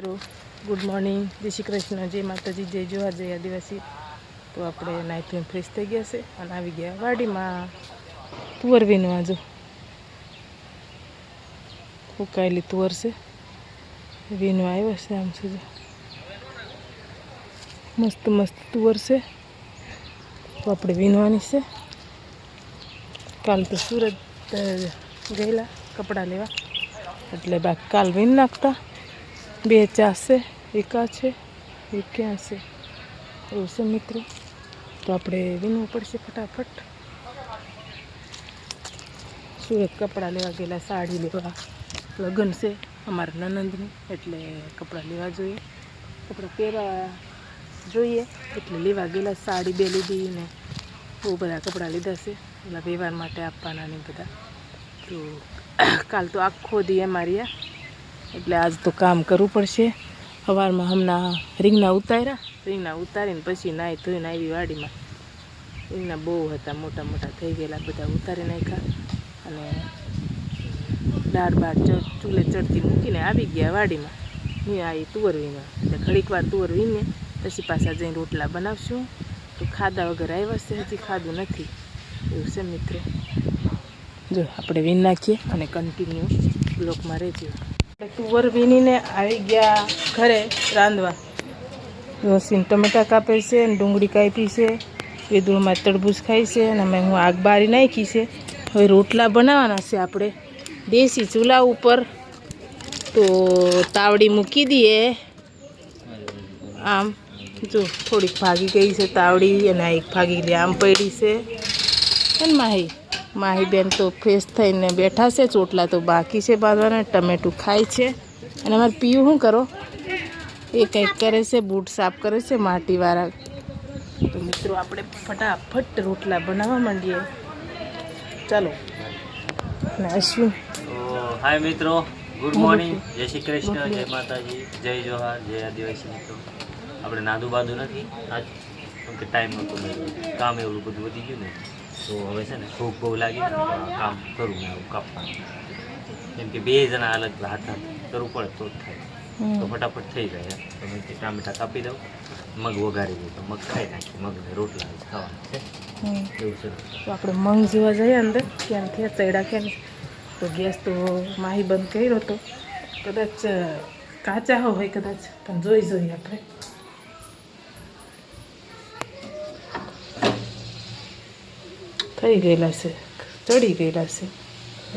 મિત્રો good morning, જય શ્રી કૃષ્ણ, જય માતાજી, જય જોહાર, જય આદિવાસી। તો આપણે નાઈ ધોઈને ફ્રેશ થઈ ગયા છે અને આવી ગયા વાડીમાં તુવર વીણવા। જો ઉકાયેલી તુવર છે, વીણવા આવ્યા છે। આમ છે, મસ્ત મસ્ત તુવર છે, તો આપણે વીણવાની છે। કાલ તો સુરત ગયેલા કપડાં લેવા, એટલે બાકી કાલ વીણ નાખતા। બે ચા છે, એક આ છે, એક ક્યાં છે એવું છે મિત્રો। તો આપણે વીણવું પડશે ફટાફટ। સુરત કપડાં લેવા ગયેલા, સાડી લેવા, લગ્ન છે અમારા નણંદની, એટલે કપડાં લેવા જોઈએ, કપડાં પહેરવા જોઈએ, એટલે લેવા ગયેલા। સાડી બે લીધી ને બહુ બધા કપડાં લીધા છે, એટલે વ્યવહાર માટે આપવાના ને બધા। તો કાલ તો આખો દી અમારી, એટલે આજ તો કામ કરવું પડશે। સવારમાં હમણાં રીંગણા ઉતારીને પછી નાહી ધોઈને આવી વાડીમાં। રીંગણા બહુ હતા, મોટા મોટા થઈ ગયેલા, બધા ઉતારી નાખ્યા અને દાળ બાર ચૂલે ચડતી મૂકીને આવી ગયા વાડીમાં। અહીં આવી તુવર વીણવા, એટલે ઘડીક વાર તુવર વીણીને પછી પાછા જઈને રોટલા બનાવશું। તો ખાધા વગર આવ્યા છે, હજી ખાધું નથી એવું છે મિત્રો। જો આપણે વીણ નાખીએ અને કન્ટિન્યુ બ્લોકમાં રહેજો। તુવર વીણીને આવી ગયા ઘરે રાંધવા। રોસીને ટમેટા કાપે છે ને ડુંગળી કાપી છે, વેદુળમાં તરબૂચ ખાઈ છે અને અમે હું આગ બારી નાખી છે। હવે રોટલા બનાવવાના છે આપણે દેશી ચૂલા ઉપર। તો તાવડી મૂકી દઈએ। આમ જો થોડીક ભાગી ગઈ છે તાવડી, અને એક ભાગી ગઈ આમ પડી છે। અને માહી બેન તો ફ્રેશ થઈને બેઠા છે, ચોટલા તો બાકી છે બાંધવાના। ટમેટું ખાય છે અને અમારે પીયું શું કરો, એ કંઈક કરે છે, બૂટ સાફ કરે છે માટીવાળા। તો મિત્રો આપણે ફટાફટ રોટલા બનાવવા માંડીએ, ચાલો। અને અશ્વિન હાય મિત્રો, ગુડ મોર્નિંગ, જય શ્રી કૃષ્ણ, જય માતાજી, જય જોહાર, જય આદિવાસી મિત્રો। આપણે નાદું બાદું નથી આજ, કેમ કે ટાઈમ નહોતો, કામ એવું બધું વધી ગયું ને, તો હવે છે ને ભૂખ બહુ લાગી, કામ કરું ને એવું કાપવાનું, કેમ કે બે જણા અલગ હાથ કરવું પડે તો જ થાય, તો ફટાફટ થઈ જાય। તો મેં ટામેટા કાપી દઉં, મગ વઘારી દઉં, તો મગ ખાઈ નાખીએ, મગને રોટલા ખાવાના છે એવું છે। તો આપણે મગ જોવા જઈએ અંદર, ક્યાં થયા ચડ્યા ક્યાં, તો ગેસ તો માહી બંધ કર્યો હતો, કદાચ કાચા હોય કદાચ, પણ જોઈએ આપણે। થઈ ગયેલા છે, ચડી ગયેલા છે,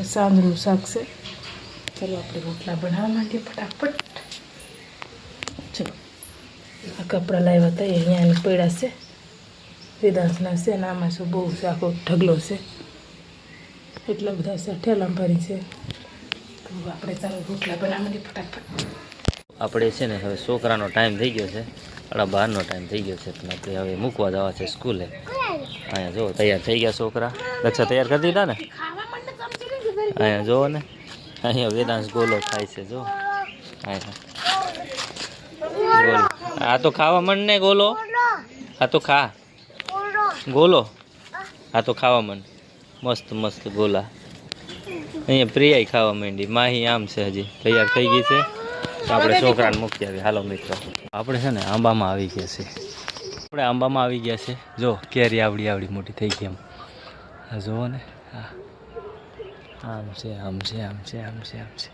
સાંદરું શાક છે। ચાલો આપણે રોટલા બનાવવા માંડીએ ફટાફટ। ચલો, આ કપડાં લાવ્યા હતા એ અહીંયા પડ્યા છે, વેદાંતના છે ને આમાં શું બહુ છે, આખો ઢગલો છે, એટલા બધા છે, ઠેલામાં ભરી છે। તો આપણે ચાલો રોટલા બનાવવા માંડીએ ફટાફટ। આપણે છે ને હવે છોકરાનો ટાઈમ થઈ ગયો છે, 12:30નો ટાઈમ થઈ ગયો છે, પણ આપણે હવે મૂકવા જવા છે સ્કૂલે। અહીંયા જો તૈયાર થઈ ગયા છોકરા, લક્ષા તૈયાર કરી દીધા ને, અહીંયા જોવો ને, અહીંયા વેદાંશ ગોલો ખાય છે, જો ગોલો, આ તો ખાવા માંડ ને ગોલો, આ તો ખા ગોલો, આ તો ખાવા માંડ, મસ્ત મસ્ત ગોલા। અહીંયા પ્રિયાય ખાવા માંડી, માહી આમ છે, હજી તૈયાર થઈ ગઈ છે। તો આપણે છોકરાને મૂકી આવીએ, હાલો મિત્રો। આપણે છે ને આંબામાં આવી ગયા છે, જો કેરી આવડી મોટી થઈ ગઈ, એમ જુઓ ને, હા આમ છે।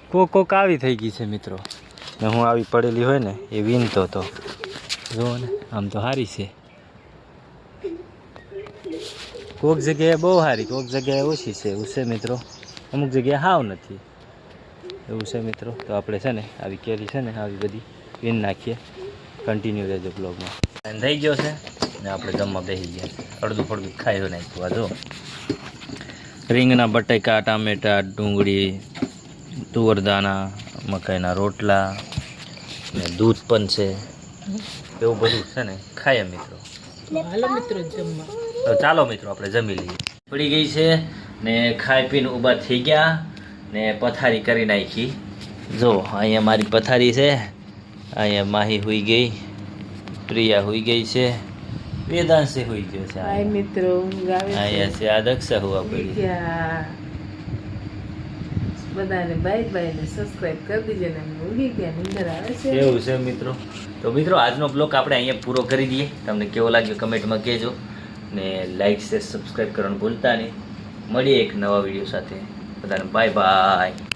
કોક આવી થઈ ગઈ છે મિત્રો, ને હું આવી પડેલી હોય ને એ વીણતો હતો, જુઓ ને, આમ તો સારી છે, કોક જગ્યાએ બહુ સારી, કોક જગ્યાએ ઓછી છે એવું છે મિત્રો, અમુક જગ્યાએ હાવ નથી એવું છે મિત્રો। તો આપણે છે ને આવી કેરી છે ને આવી બધી વીણ નાખીએ, કન્ટિન્યુ રહેજો બ્લોગમાં। ટાઈમ થઈ ગયો છે ને આપણે જમવા બેસી ગયા છે, અડધું ખાઈ નાખ્યું। આ જો રીંગણા, બટાકા, ટામેટા, ડુંગળી, તુવરદાણા, મકાઈના રોટલા ને દૂધ પણ છે, એવું બધું છે ને ખાઈએ મિત્રો। હાલો મિત્રો જમવા, તો ચાલો મિત્રો આપણે જમી લઈએ। પડી ગઈ છે ને ખાઈ પીને ઊભા થઈ ગયા ને પથારી કરી નાખી। જો અહીંયા મારી પથારી છે, અહીંયા માહી હુઈ ગઈ, પ્રિયા હુઈ ગઈ છે, વેદાંશે હોઈ ગયો છે હાય મિત્રો ગાવે અહીંયા છે આ દક્ષા હોવા પડી ગયા બધાને બાય બાય ને સબસ્ક્રાઇબ કરી દીજે ને અમે ઉગી ગયા નીંદર આવે છે એવું છે મિત્રો. તો મિત્રો આજનો બ્લોગ આપણે અહીંયા પૂરો કરી દઈએ. તમને કેવો લાગ્યો કમેન્ટમાં કહેજો ને લાઈક શેર સબસ્ક્રાઈબ કરવાનું ભૂલતા નહીં. મળીએ એક નવા વિડીયો સાથે. બધાને બાય બાય.